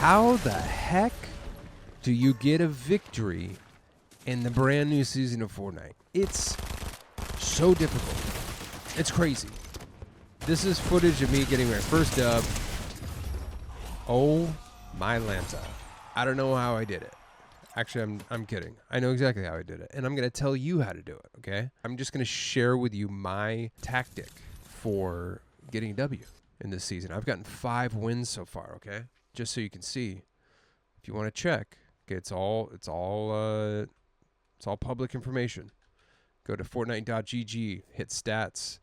How the heck do you get a victory in the brand new season of Fortnite? It's so difficult. It's crazy. This is footage of me getting my first dub. Oh my Lanta. I don't know how I did it. Actually, I'm kidding. I know exactly how I did it, and I'm going to tell you how to do it, okay? I'm just going to share with you my tactic for getting a W in this season. I've gotten 5 wins so far, okay? Just so you can see. If you want to check, okay, it's all public information. Go to fortnite.gg, hit stats.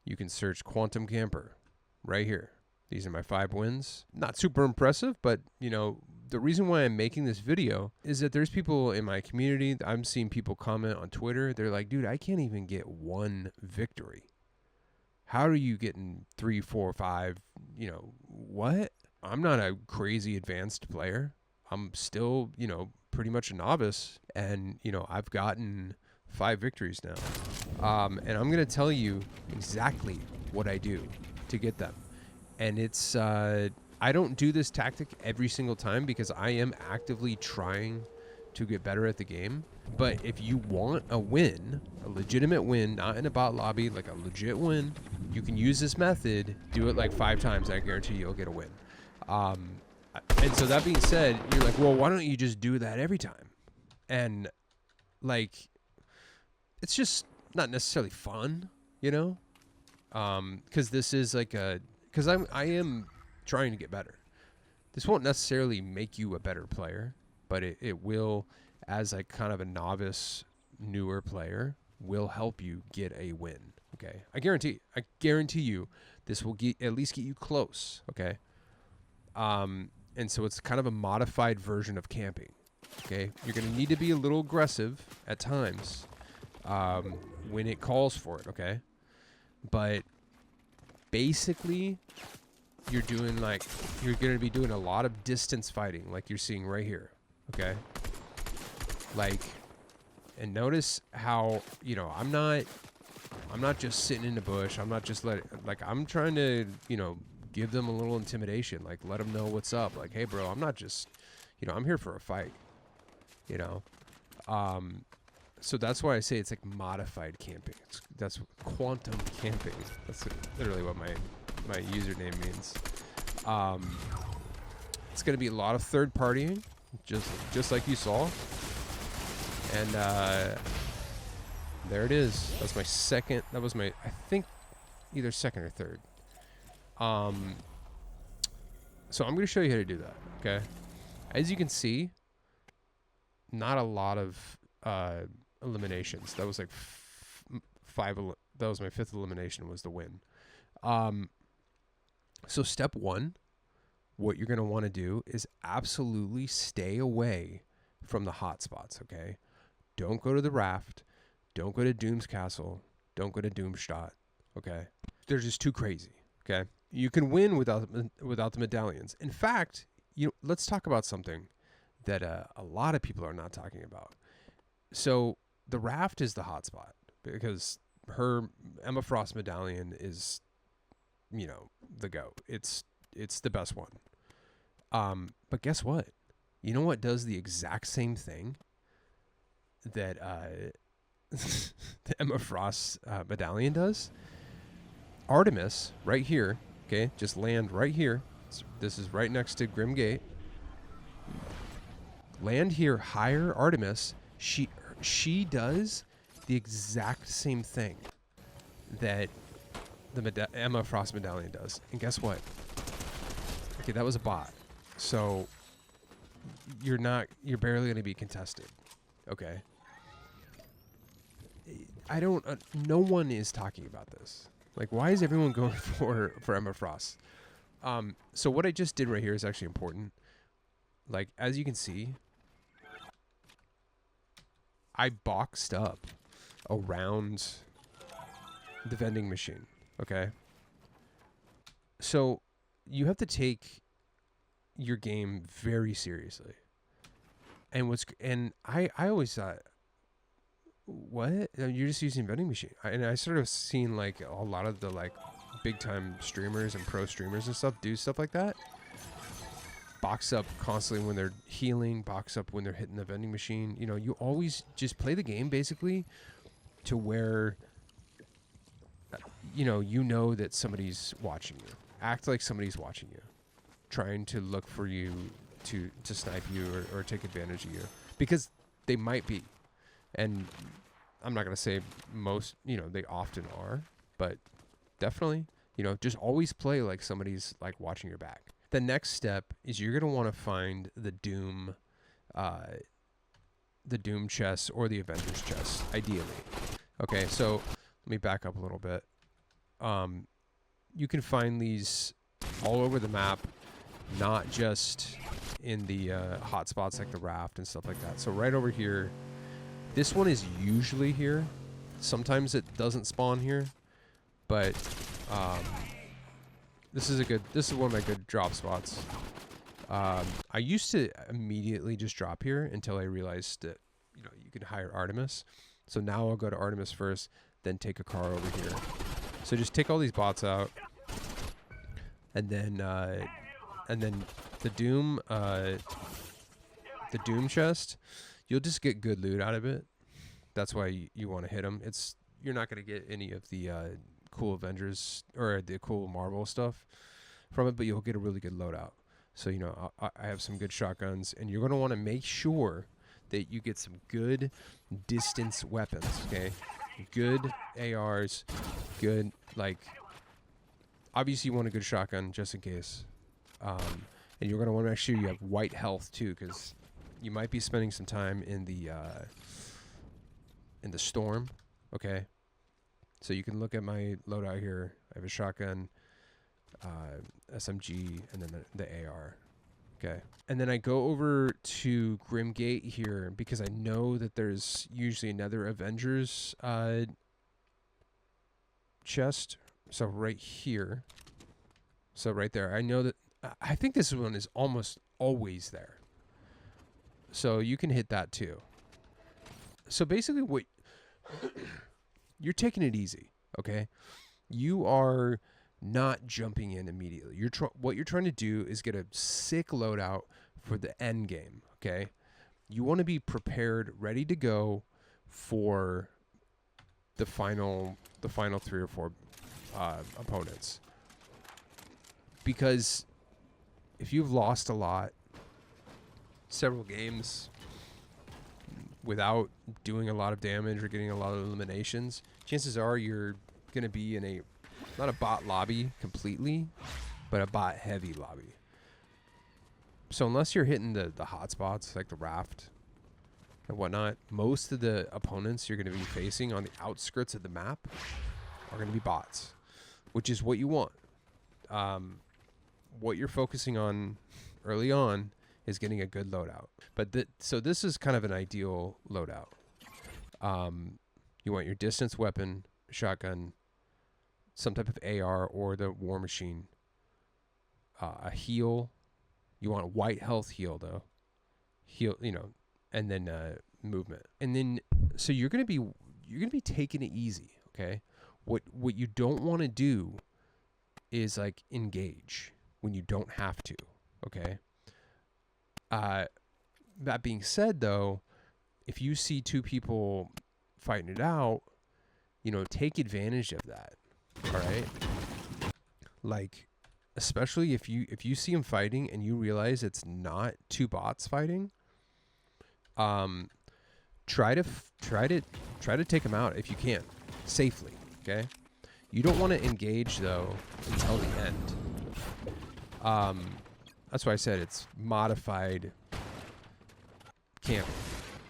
You can search Quantum Camper right here. These are my 5 wins. Not super impressive, but, you know, the reason why I'm making this video is that there's people in my community. I'm seeing people comment on Twitter. They're like, dude, I can't even get 1 victory. How are you getting 3, 4, 5? You know, what? I'm not a crazy advanced player. I'm still, you know, pretty much a novice. And, you know, I've gotten 5 victories now. And I'm going to tell you exactly what I do to get them. And it's, I don't do this tactic every single time because I am actively trying to get better at the game. But if you want a win, a legitimate win, not in a bot lobby, like a legit win, you can use this method, do it like 5 times, and I guarantee you'll get a win. And so that being said, you're like, well, why don't you just do that every time? And like, it's just not necessarily fun, you know? Because this is like because I am trying to get better. This won't necessarily make you a better player, but it will, as like kind of a novice, newer player, will help you get a win. Okay, I guarantee you, this will at least get you close. Okay, and so it's kind of a modified version of camping. Okay, you're gonna need to be a little aggressive at times when it calls for it. Okay, but basically, you're going to be doing a lot of distance fighting, like you're seeing right here. Okay, like, and notice how, you know, I'm not just sitting in the bush. I'm not just I'm trying to, you know, give them a little intimidation, like let them know what's up. Like, hey, bro, I'm not just, you know, I'm here for a fight, you know. So that's why I say it's like modified camping. That's quantum camping. That's literally what my username means. It's going to be a lot of third partying, just like you saw. And there it is. That's my second. That was my, I think, either second or third. So I'm going to show you how to do that. Okay. As you can see, not a lot of eliminations. That was like 5. That was my 5th elimination, was the win. So step 1, what you're going to want to do is absolutely stay away from the hot spots. Okay, don't go to the raft, don't go to Doom's Castle, don't go to Doomstadt. Okay, they're just too crazy. Okay, you can win without the medallions. In fact, let's talk about something that a lot of people are not talking about. So the raft is the hotspot because her Emma Frost medallion is, you know, the GOAT. It's the best one. But guess what? You know what does the exact same thing that the Emma Frost medallion does? Artemis, right here. Okay, just land right here. This is right next to Grim Gate. Land here, hire Artemis. She does the exact same thing that the Emma Frost medallion does. And guess what? Okay, that was a bot. So you're barely going to be contested. Okay. No one is talking about this. Like, why is everyone going for Emma Frost? So what I just did right here is actually important. Like, as you can see, I boxed up around the vending machine. Okay. So you have to take your game very seriously. And I always thought, what? You're just using vending machine. And I started seeing like a lot of the like big time streamers and pro streamers and stuff do stuff like that. box up constantly when they're healing, box up when they're hitting the vending machine. You know, you always just play the game basically to where you know that somebody's watching you. Act like somebody's watching you, trying to look for you to snipe you or take advantage of you, because they might be. And I'm not going to say most, they often are, but definitely, just always play like somebody's like watching your back. The next step is you're going to want to find the Doom chest or the Avengers chest, ideally. Okay, so let me back up a little bit. You can find these all over the map, not just in the hot spots like the raft and stuff like that. So right over here, this one is usually here. Sometimes it doesn't spawn here, but this is one of my good drop spots. I used to immediately just drop here until I realized that you can hire Artemis. So now I'll go to Artemis first, then take a car over here. So just take all these bots out, and then the Doom chest, you'll just get good loot out of it. That's why you want to hit them. You're not gonna get any of the cool Avengers or the cool Marvel stuff from it, but you'll get a really good loadout. So I have some good shotguns, and you're gonna want to make sure that you get some good distance weapons. Okay, good ARs, good obviously you want a good shotgun just in case, and you're gonna want to make sure you have white health too, because you might be spending some time in the storm. Okay, so you can look at my loadout here. I have a shotgun, SMG, and then the AR. Okay, and then I go over to Grimgate here because I know that there's usually another Avengers chest. So right here, so right there, I know that I think this one is almost always there. So you can hit that too. So basically, what you're taking it easy, okay? You are not jumping in immediately. What you're trying to do is get a sick loadout for the end game, okay? You want to be prepared, ready to go for the final 3 or 4 opponents. Because if you've lost a lot, several games without doing a lot of damage or getting a lot of eliminations, chances are you're going to be in not a bot lobby completely, but a bot heavy lobby. So unless you're hitting the hot spots like the raft and whatnot, most of the opponents you're going to be facing on the outskirts of the map are going to be bots, which is what you want. What you're focusing on early on is getting a good loadout. So this is kind of an ideal loadout. You want your distance weapon, shotgun, some type of AR or the war machine, a heal. You want a white health heal though, and then movement. And then so you're gonna be taking it easy, okay? What you don't want to do is like engage when you don't have to, okay? That being said though, if you see 2 people fighting it out, take advantage of that. All right, like especially if you see them fighting and you realize it's not 2 bots fighting, try to take them out if you can safely. Okay, you don't want to engage though until the end. That's why I said it's modified camping.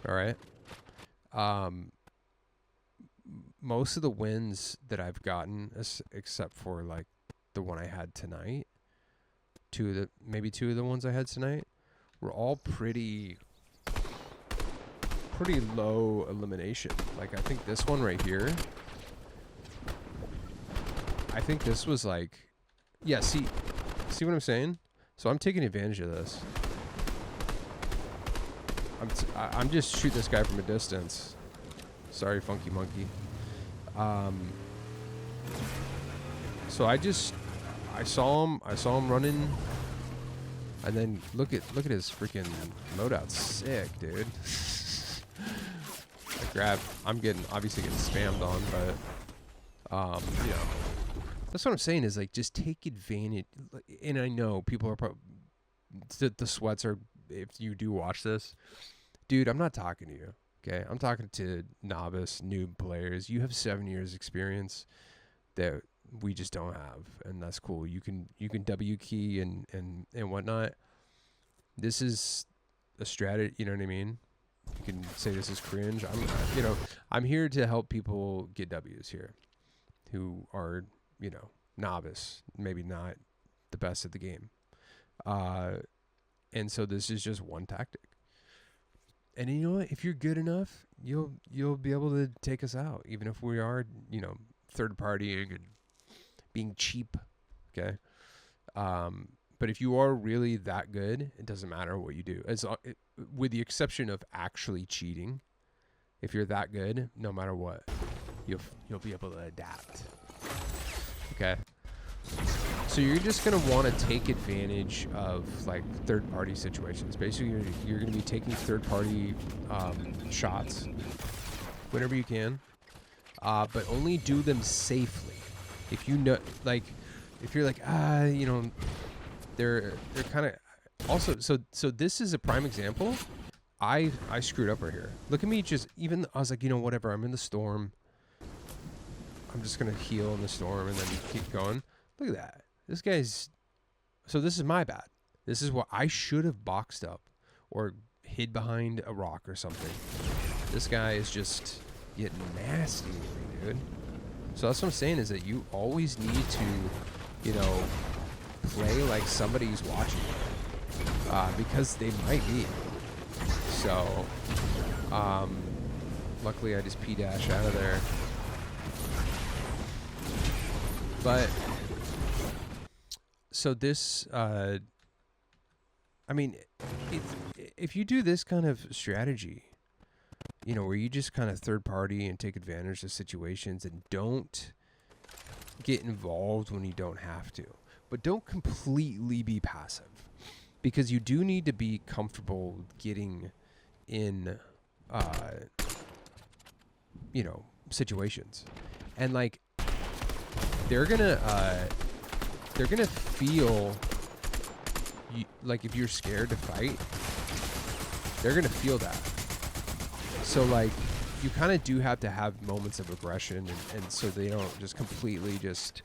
All right. Most of the wins that I've gotten, except for like the one I had tonight, maybe two of the ones I had tonight, were all pretty low elimination. Like I think this one right here, I think this was like, yeah. See what I'm saying? So I'm taking advantage of this. I'm just shoot this guy from a distance. Sorry, Funky Monkey. So I saw him running And then look at his freaking loadout. Sick, dude. I'm obviously getting spammed on, but you know, that's what I'm saying is like just take advantage. And I know people are probably the sweats are. If you do watch this, dude, I'm not talking to you. Okay, I'm talking to novice, noob players. You have 7 years experience that we just don't have, and that's cool. You can W key and whatnot. This is a strategy. You know what I mean? You can say this is cringe. I'm here to help people get W's here, who are novice, maybe not the best at the game. And so this is just one tactic. And you know what? If you're good enough, you'll be able to take us out, even if we are, third partying and being cheap. Okay. But if you are really that good, it doesn't matter what you do, with the exception of actually cheating. If you're that good, no matter what, you'll be able to adapt. Okay. So you're just going to want to take advantage of like third-party situations. Basically, you're going to be taking third-party shots whenever you can, but only do them safely. If you know, like, if you're like, they're kind of also. So this is a prime example. I screwed up right here. Look at me. I was like, whatever. I'm in the storm. I'm just going to heal in the storm and then keep going. Look at that. This guy's... So this is my bad. This is what I should have boxed up or hid behind a rock or something. This guy is just getting nasty with me, dude. So that's what I'm saying is that you always need to, play like somebody's watching you. Because they might be. So, luckily I just P-dash out of there. But... So this, if you do this kind of strategy, where you just kind of third party and take advantage of situations and don't get involved when you don't have to, but don't completely be passive, because you do need to be comfortable getting in, situations, and like they're gonna feel like if you're scared to fight, they're gonna feel that. So like you kind of do have to have moments of aggression, and so they don't just completely just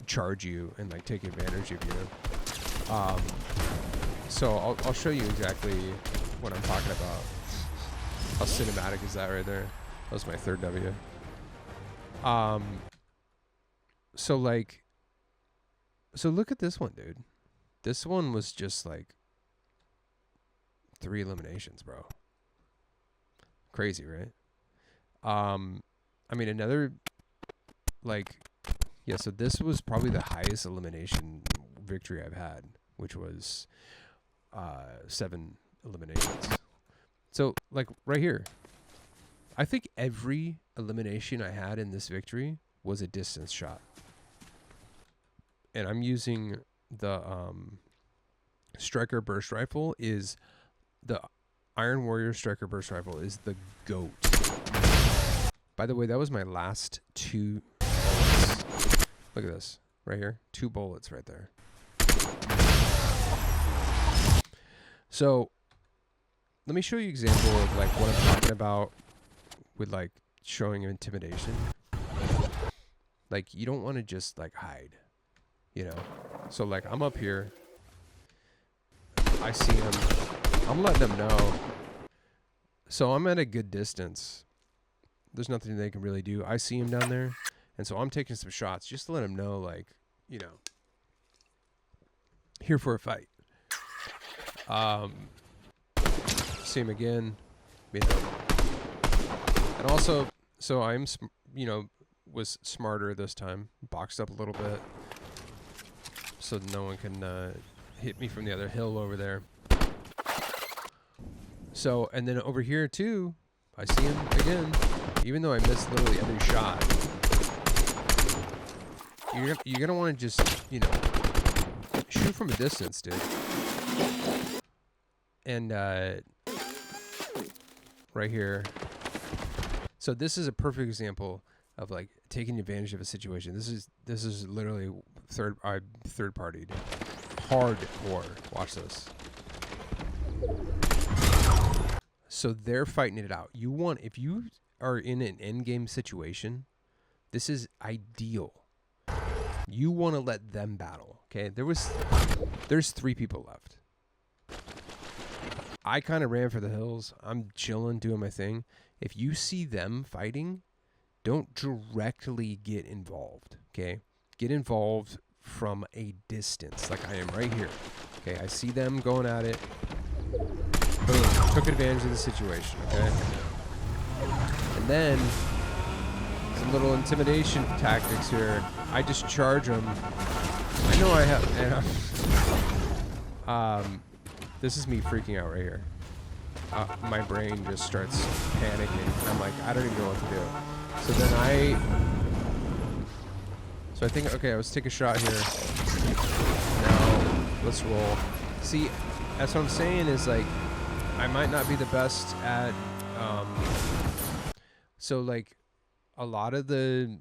charge you and like take advantage of you. So I'll show you exactly what I'm talking about. How cinematic is that right there? That was my third W. So look at this one, dude. This one was just like 3 eliminations, bro. Crazy, right? Another so this was probably the highest elimination victory I've had, which was 7 eliminations. So like right here, I think every elimination I had in this victory was a distance shot. And I'm using the Striker Burst Rifle. The Iron Warrior Striker Burst Rifle is the GOAT. By the way, that was my last 2 bullets. Look at this right here. 2 bullets right there. So let me show you an example of like what I'm talking about with like showing intimidation. Like you don't want to just like hide. So like I'm up here, I see him, I'm letting them know. So I'm at a good distance. There's nothing they can really do. I see him down there, and so I'm taking some shots just to let him know, like, here for a fight. See him again, and also, so I'm, was smarter this time, boxed up a little bit, so no one can hit me from the other hill over there. So, and then over here too, I see him again, even though I missed literally every shot. You're gonna want to just, shoot from a distance, dude. And right here. So this is a perfect example of like taking advantage of a situation. This is literally third party, dude. Hardcore. Watch this. So they're fighting it out. If you are in an endgame situation, this is ideal. You want to let them battle. Okay, there's 3 people left. I kind of ran for the hills. I'm chilling, doing my thing. If you see them fighting, don't directly get involved. Okay, get involved from a distance, like I am right here. Okay, I see them going at it. Boom, took advantage of the situation. Okay, and then some little intimidation tactics here. I just charge them. I know I have. This is me freaking out right here. My brain just starts panicking. I'm like, I don't even know what to do. So I think, okay, let's take a shot here. Now, let's roll. See, that's what I'm saying is like, I might not be the best at, so like, a lot of the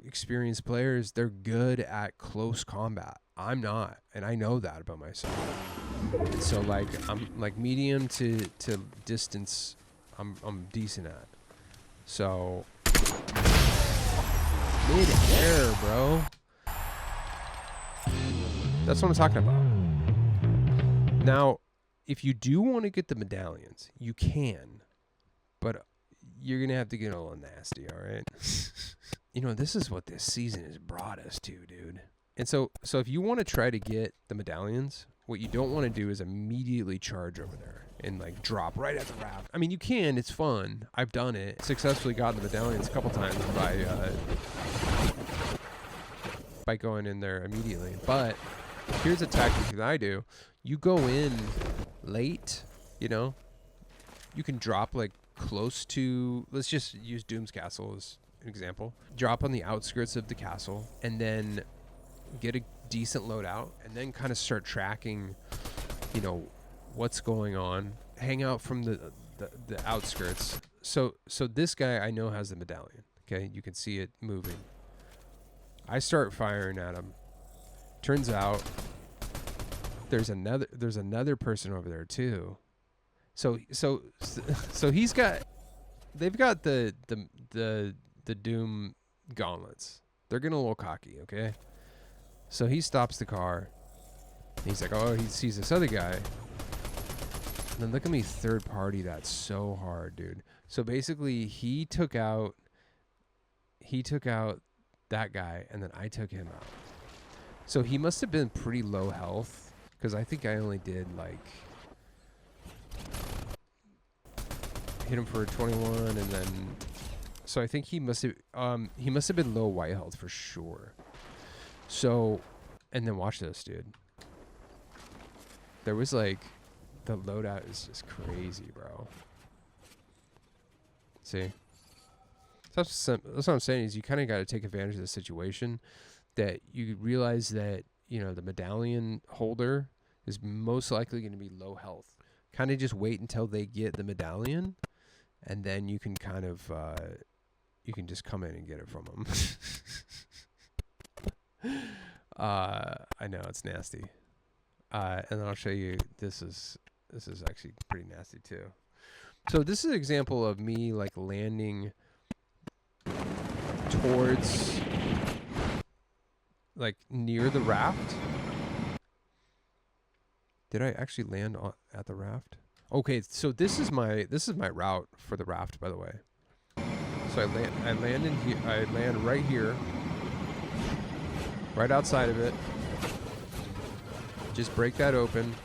experienced players, they're good at close combat. I'm not, and I know that about myself. And so like I'm like medium to distance, I'm decent at. So mid-air, bro. That's what I'm talking about. Now, if you do want to get the medallions, you can, but you're gonna have to get a little nasty, all right? You know, this is what this season has brought us to, dude. And so if you want to try to get the medallions, what you don't want to do is immediately charge over there and like drop right at the raft. I mean, you can, it's fun. I've done it. Successfully gotten the medallions a couple times by going in there immediately. But here's a tactic that I do. You go in late, you know, you can drop like close to, let's just use Doom's Castle as an example. Drop on the outskirts of the castle and then get a decent loadout and then kind of start tracking, you know, what's going on. Hang out from the outskirts. So this guy I know has the medallion. Okay, you can see it moving. I start firing at him. Turns out there's another person over there too. So they've got the Doom gauntlets. They're getting a little cocky, okay? So he stops the car. He's like, oh, he sees this other guy. And then look at me third party that so hard, dude. So basically he took out that guy and then I took him out. So he must have been pretty low health because I think I only did like hit him for 21 and then so I think he must have been low white health for sure. So, and then watch this, dude. There was like, the loadout is just crazy, bro. See? That's what I'm saying is you kind of got to take advantage of the situation that you realize that, you know, the medallion holder is most likely going to be low health. Kind of just wait until they get the medallion and then you can kind of, you can just come in and get it from them. I know it's nasty. And then I'll show you, this is actually pretty nasty too. So this is an example of me like landing towards like near the raft. Did I actually land at the raft? Okay, so this is my route for the raft, by the way. So I land in here. I land right here, right outside of it. Just break that open,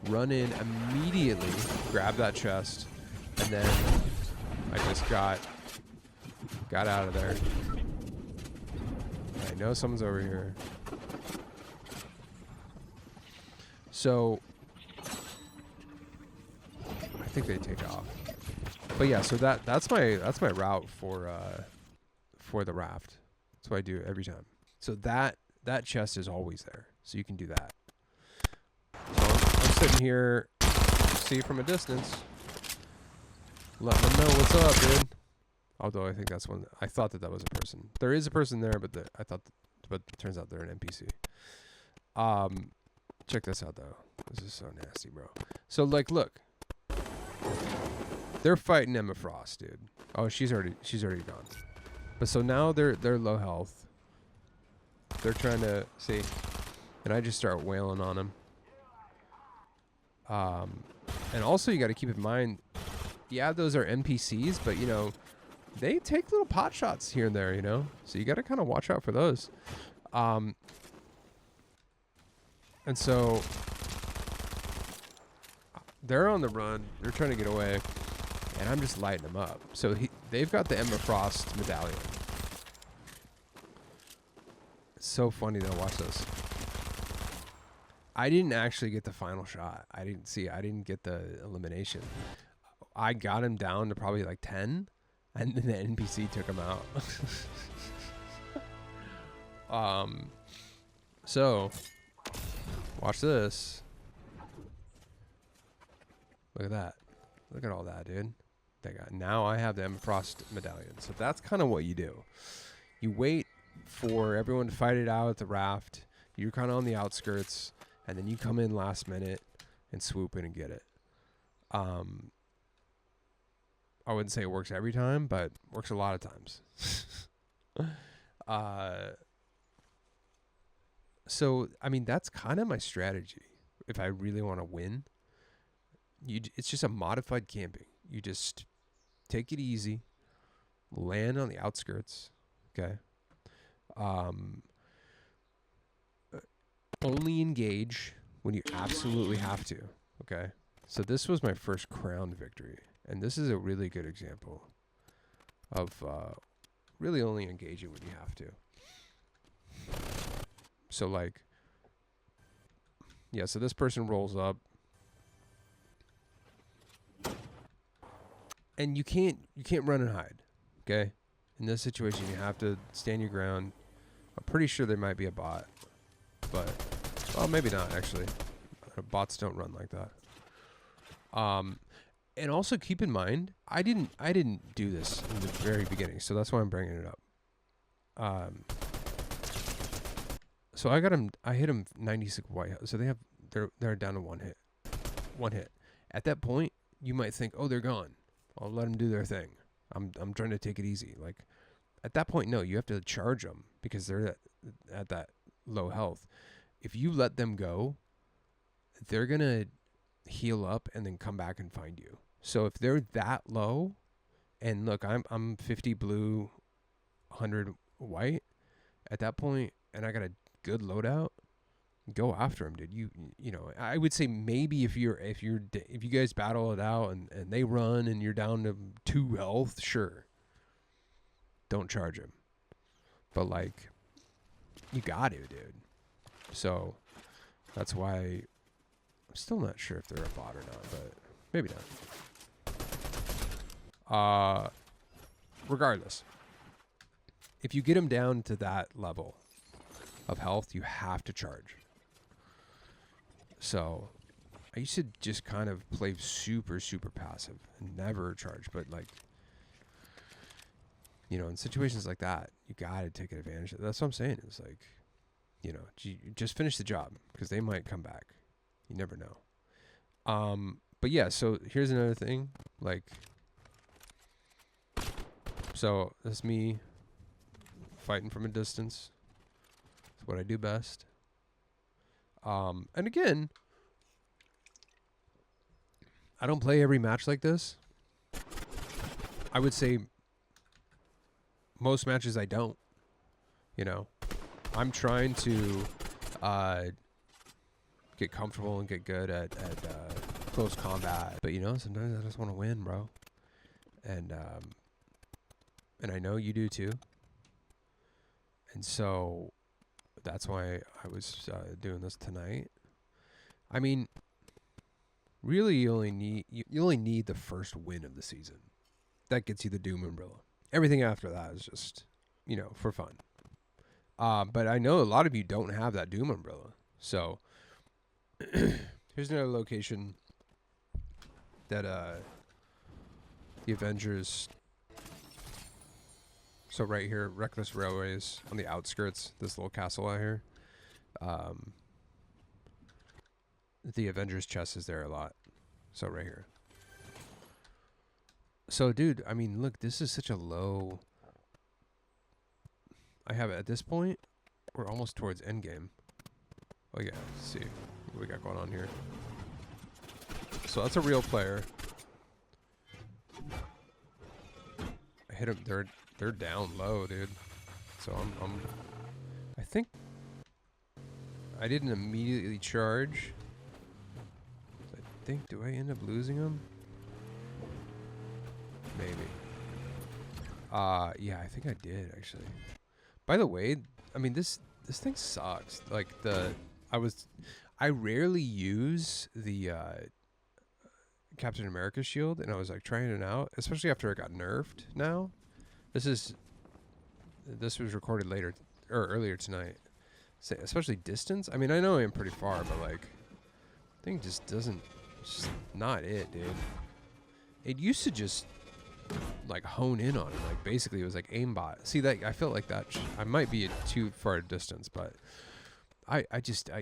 run in immediately, grab that chest, and then I just got out of there. I know someone's over here. So I think they take off. But yeah, so that's my route for the raft. That's what I do every time. So that chest is always there. So you can do that. sitting here, see from a distance, letting them know what's up, dude. Although I think that's one. I thought that was a person. There is a person there, but but it turns out they're an NPC. Check this out though. This is so nasty, bro. So like, look, they're fighting Emma Frost, dude. Oh, she's already gone. But so now they're low health. They're trying to see, and I just start wailing on them. And also you got to keep in mind, yeah, those are NPCs, but you know, they take little pot shots here and there, you know, so you got to kind of watch out for those. And so they're on the run. They're trying to get away, and I'm just lighting them up. So they've got the Emma Frost medallion. It's so funny to watch this. I didn't actually get the final shot. I didn't get the elimination. I got him down to probably like 10, and then the NPC took him out. So watch this. Look at that. Look at all that, dude. Now I have the Emma Frost medallion. So that's kind of what you do. You wait for everyone to fight it out at the raft. You're kind of on the outskirts, and then you come in last minute and swoop in and get it. I wouldn't say it works every time, but works a lot of times. So, I mean, that's kind of my strategy. If I really want to win, it's just a modified camping. You just take it easy, land on the outskirts, okay? Only engage when you absolutely have to, okay? So this was my first crown victory, and this is a really good example of really only engaging when you have to. So like, yeah, so this person rolls up, and you can't run and hide, okay? In this situation, you have to stand your ground. I'm pretty sure there might be a bot, but well, maybe not actually. Bots don't run like that. And also keep in mind, I didn't do this in the very beginning, so that's why I'm bringing it up. So I hit him 96 white. So they're down to one hit. At that point, you might think, oh, they're gone. I'll let them do their thing. I'm trying to take it easy. Like at that point, no, you have to charge them because they're at that low health. If you let them go, they're gonna heal up and then come back and find you. So if they're that low, and look, I'm 50 blue, 100 white. At that point, and I got a good loadout, go after him, dude. You know, I would say maybe if you guys battle it out and they run and you're down to 2 health, sure, don't charge him. But like, you got to, dude. So that's why I'm still not sure if they're a bot or not, but maybe not. Regardless, if you get them down to that level of health, you have to charge. So I used to just kind of play super passive and never charge, but like, you know, in situations like that, you got to take advantage of it. That's what I'm saying. It's like, you know, just finish the job because they might come back. You never know. But yeah, so here's another thing. Like, so that's me fighting from a distance. It's what I do best. And again, I don't play every match like this. I would say most matches I don't. You know, I'm trying to get comfortable and get good at close combat. But you know, sometimes I just want to win, bro. And I know you do too. And so that's why I was doing this tonight. I mean, really, you only need the first win of the season. That gets you the Doom umbrella. Everything after that is just, you know, for fun. But I know a lot of you don't have that Doom umbrella. So Here's another location that the Avengers. So right here, Reckless Railways on the outskirts. This little castle out here. The Avengers chest is there a lot. So right here. So dude, I mean, look, this is such a low. I have it at this point. We're almost towards Endgame. Oh yeah, let's see what we got going on here. So that's a real player. I hit him. They're down low, dude. So I think I didn't immediately charge. I think, do I end up losing him? Maybe. Yeah, I think I did actually. By the way, I mean this thing sucks. Like I rarely use the Captain America shield, and I was like trying it out, especially after it got nerfed. Now, this was recorded later or earlier tonight. So, especially distance. I mean, I know I'm pretty far, but like, thing just doesn't. It's just not it, dude. It used to just like hone in on it. Like basically, it was like aimbot. See that? I felt like that. I might be at too far a distance, but I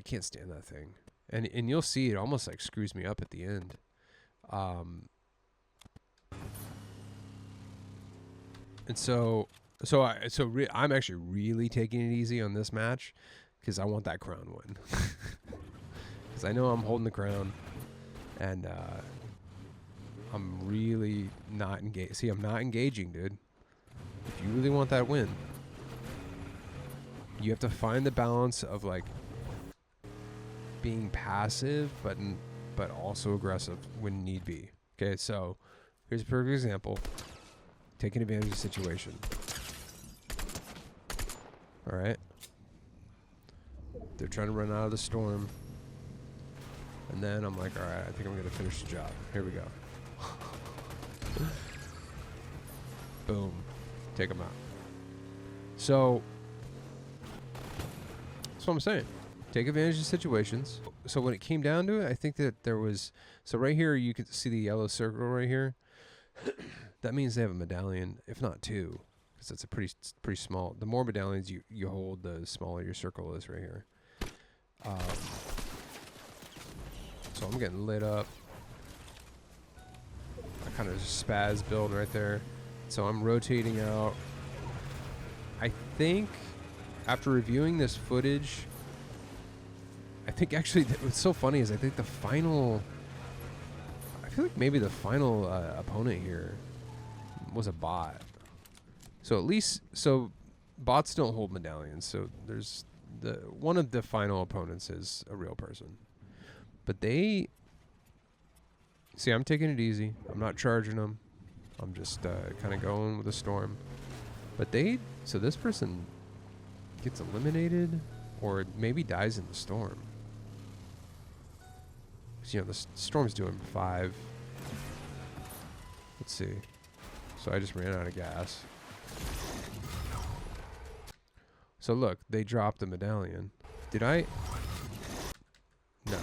can't stand that thing. And you'll see it almost like screws me up at the end. And I'm actually really taking it easy on this match because I want that crown win. Because I know I'm holding the crown, and I'm really not engaged. See, I'm not engaging, dude. If you really want that win, you have to find the balance of like being passive, but also aggressive when need be. Okay, so here's a perfect example. Taking advantage of the situation. All right. They're trying to run out of the storm. And then I'm like, all right, I think I'm going to finish the job. Here we go. Boom. Take them out. So, that's what I'm saying. Take advantage of situations. So when it came down to it, I think that there was... So right here, you can see the yellow circle right here. That means they have a medallion, if not two, because it's a pretty small. The more medallions you hold, the smaller your circle is right here. So I'm getting lit up. I kind of spaz build right there. So I'm rotating out. I think after reviewing this footage, I think actually what's so funny is I think the final... I feel like maybe the final opponent here was a bot. So at least, so bots don't hold medallions. So there's one of the final opponents is a real person. But they, see, I'm taking it easy. I'm not charging them. I'm just kind of going with the storm. But so this person gets eliminated or maybe dies in the storm. You know, the storm's doing 5. Let's see. So I just ran out of gas. So look, they dropped the medallion. Did I? No.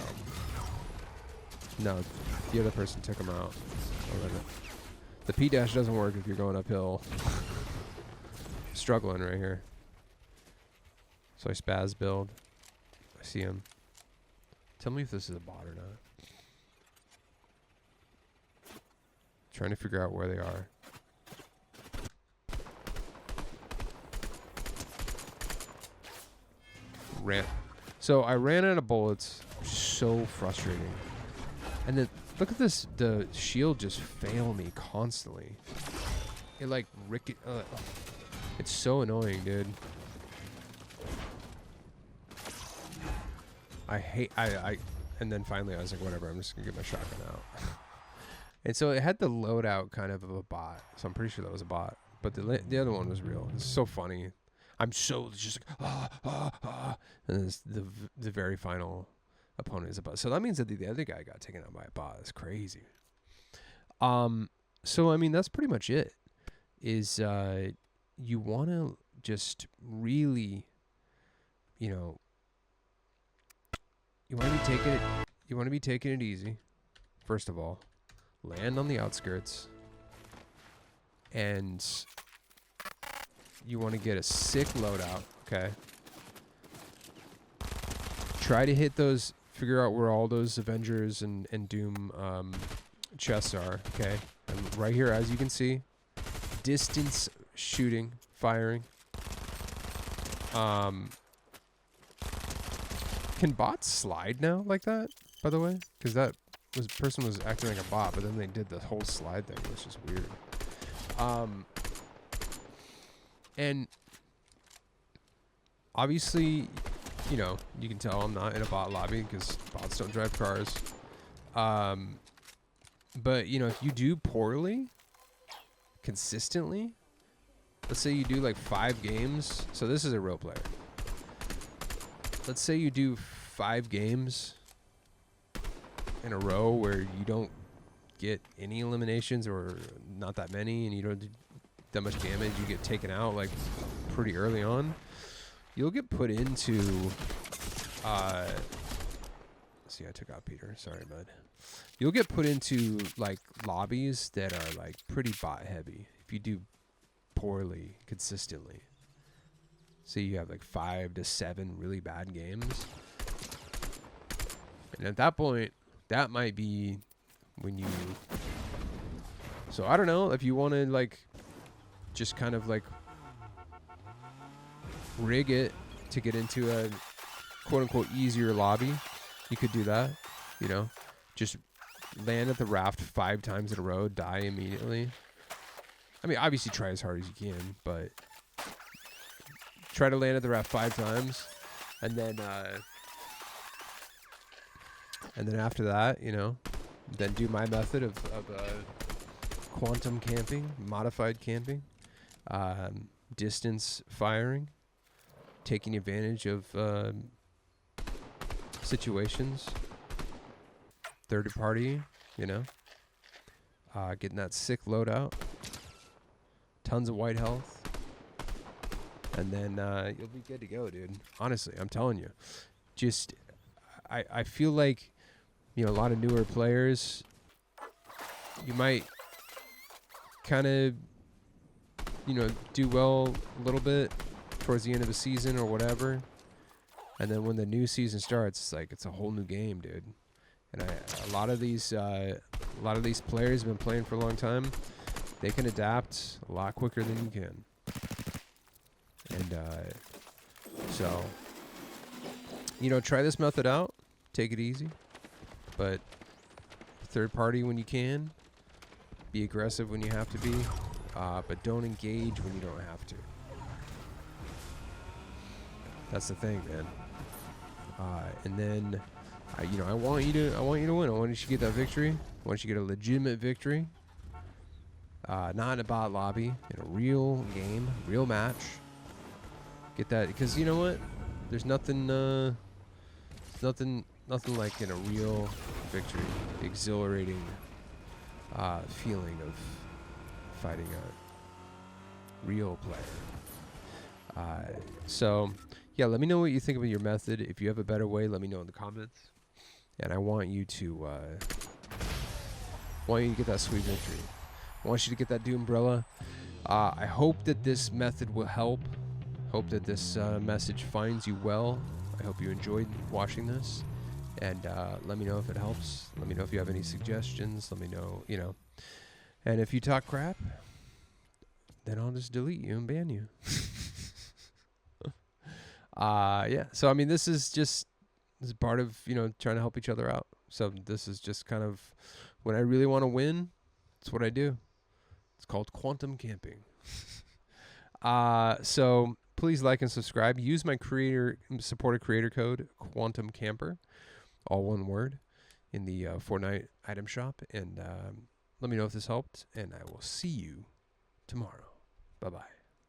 No, the other person took him out. The P-dash doesn't work if you're going uphill. Struggling right here. So I spaz build. I see him. Tell me if this is a bot or not. Trying to figure out where they are. So I ran out of bullets. So frustrating. And then look at this. The shield just fail me constantly. It like it's so annoying, dude. And then finally I was like, whatever. I'm just gonna get my shotgun out. And so it had the loadout kind of a bot. So I'm pretty sure that was a bot. But the other one was real. It's so funny. I'm so just like, and the very final opponent is a bot. So that means that the other guy got taken out by a bot. That's crazy. So, I mean, that's pretty much it. Is you want to just really, you know, you want to be taking it. you want to be taking it easy. First of all, land on the outskirts, and you want to get a sick loadout. Okay. Try to hit those. Figure out where all those Avengers and Doom chests are. Okay. And right here, as you can see, distance shooting, firing. Can bots slide now like that? By the way, because that person was acting like a bot, but then they did the whole slide thing, which is weird. And obviously, you know, you can tell I'm not in a bot lobby because bots don't drive cars. But you know, if you do poorly, consistently, let's say you do like 5 games. So this is a real player. Let's say you do 5 games in a row where you don't get any eliminations or not that many, and you don't do that much damage. You get taken out like pretty early on. You'll get put into. See, I took out Peter. Sorry, bud. You'll get put into like lobbies that are like pretty bot heavy if you do poorly consistently. So you have like 5 to 7 really bad games. And at that point, that might be when you... So I don't know if you want to like just kind of like rig it to get into a quote unquote easier lobby. You could do that, you know, just land at the raft 5 times in a row, die immediately. I mean, obviously try as hard as you can, but try to land at the raft 5 times, and then after that, you know, then do my method of quantum camping, modified camping, distance firing, taking advantage of situations, third party, you know, getting that sick loadout, tons of white health. And then you'll be good to go, dude. Honestly, I'm telling you. Just, I feel like, you know, a lot of newer players, you might kind of, you know, do well a little bit towards the end of the season or whatever. And then when the new season starts, it's like it's a whole new game, dude. And a lot of these players have been playing for a long time. They can adapt a lot quicker than you can. And so, you know, try this method out. Take it easy. But third party when you can. Be aggressive when you have to be. But don't engage when you don't have to. That's the thing, man. And then, you know, I want you to win. I want you to get that victory. I want you to get a legitimate victory. Not in a bot lobby. In a real game. Real match. Get that, because you know what? There's nothing like in a real victory, the exhilarating feeling of fighting a real player. So, yeah, let me know what you think about your method. If you have a better way, let me know in the comments. And I want you to get that sweet victory. I want you to get that Doom umbrella. I hope that this method will help. Hope that this message finds you well. I hope you enjoyed watching this. And let me know if it helps. Let me know if you have any suggestions. Let me know, you know. And if you talk crap, then I'll just delete you and ban you. Yeah. So, I mean, this is part of, you know, trying to help each other out. So this is just kind of when I really want to win, it's what I do. It's called quantum camping. So please like and subscribe. Use my supported creator code, Quantum Camper, all one word, in the Fortnite item shop. And let me know if this helped, and I will see you tomorrow. Bye-bye.